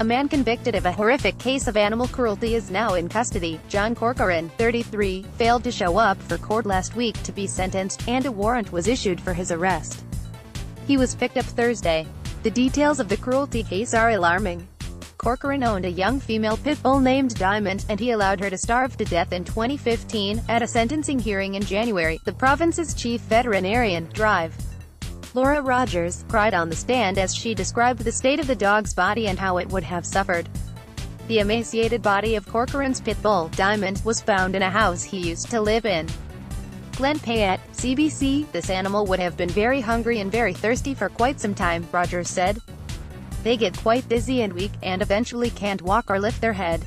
A man convicted of a horrific case of animal cruelty is now in custody. John Corcoran, 33, failed to show up for court last week to be sentenced, and a warrant was issued for his arrest. He was picked up Thursday. The details of the cruelty case are alarming. Corcoran owned a young female pit bull named Diamond, and he allowed her to starve to death in 2015. At a sentencing hearing in January, the province's chief veterinarian, Laura Rogers, cried on the stand as she described the state of the dog's body and how it would have suffered. The emaciated body of Corcoran's pit bull, Diamond, was found in a house he used to live in. Glenn Payette, CBC, this animal would have been very hungry and very thirsty for quite some time, Rogers said. They get quite dizzy and weak, and eventually can't walk or lift their head.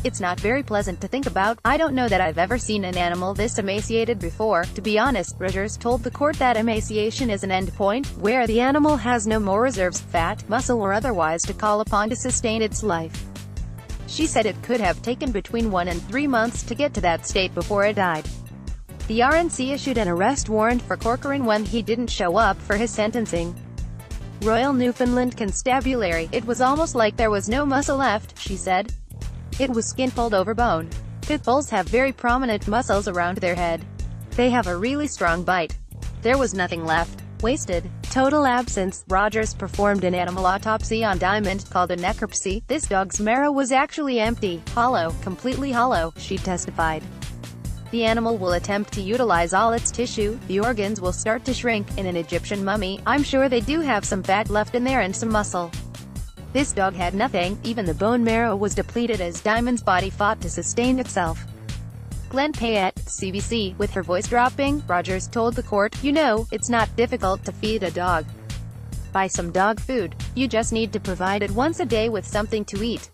It's not very pleasant to think about. I don't know that I've ever seen an animal this emaciated before. To be honest, Rogers told the court that emaciation is an endpoint, where the animal has no more reserves, fat, muscle or otherwise to call upon to sustain its life. She said it could have taken between 1 and 3 months to get to that state before it died. The RNC issued an arrest warrant for Corcoran when he didn't show up for his sentencing. Royal Newfoundland Constabulary, it was almost like there was no muscle left, she said. It was skin pulled over bone. Pit bulls have very prominent muscles around their head. They have a really strong bite. There was nothing left. Wasted. Total absence. Rogers performed an animal autopsy on Diamond, called a necropsy. This dog's marrow was actually empty, hollow, completely hollow, she testified. The animal will attempt to utilize all its tissue. The organs will start to shrink. In an Egyptian mummy, I'm sure they do have some fat left in there and some muscle. This dog had nothing, even the bone marrow was depleted as Diamond's body fought to sustain itself. Glenn Payette, CBC, with her voice dropping, Rogers told the court, "You know, it's not difficult to feed a dog. Buy some dog food. You just need to provide it once a day with something to eat.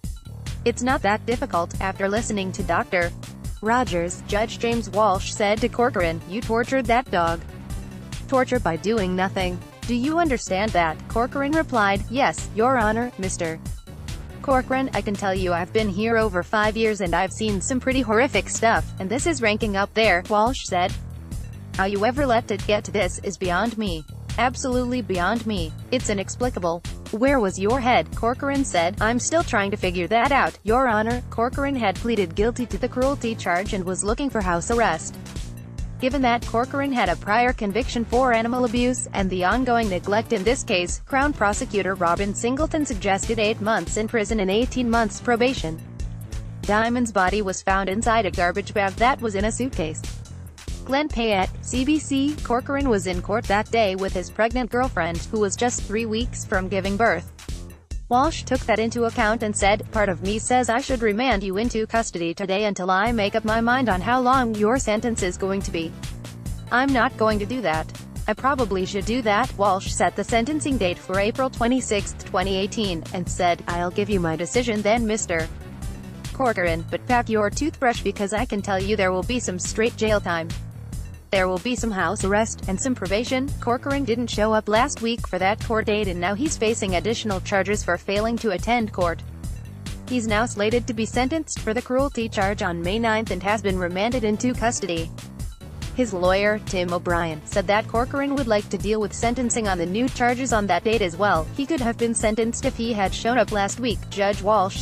It's not that difficult." After listening to Dr. Rogers, Judge James Walsh said to Corcoran, "You tortured that dog. Torture by doing nothing. Do you understand that?" Corcoran replied, "Yes, Your Honor, Mr. Corcoran, I can tell you I've been here over 5 years and I've seen some pretty horrific stuff, and this is ranking up there," Walsh said. "How you ever let it get to this is beyond me. Absolutely beyond me. It's inexplicable. Where was your head?" Corcoran said, "I'm still trying to figure that out, Your Honor." Corcoran had pleaded guilty to the cruelty charge and was looking for house arrest. Given that Corcoran had a prior conviction for animal abuse, and the ongoing neglect in this case, Crown Prosecutor Robin Singleton suggested 8 months in prison and 18 months probation. Diamond's body was found inside a garbage bag that was in a suitcase. Glenn Payette, CBC, Corcoran was in court that day with his pregnant girlfriend, who was just 3 weeks from giving birth. Walsh took that into account and said, "Part of me says I should remand you into custody today until I make up my mind on how long your sentence is going to be. I'm not going to do that. I probably should do that." Walsh set the sentencing date for April 26, 2018, and said, "I'll give you my decision then, Mr. Corcoran, but pack your toothbrush because I can tell you there will be some straight jail time. There will be some house arrest, and some probation." Corcoran didn't show up last week for that court date and now he's facing additional charges for failing to attend court. He's now slated to be sentenced for the cruelty charge on May 9 and has been remanded into custody. His lawyer, Tim O'Brien, said that Corcoran would like to deal with sentencing on the new charges on that date as well. He could have been sentenced if he had shown up last week, Judge Walsh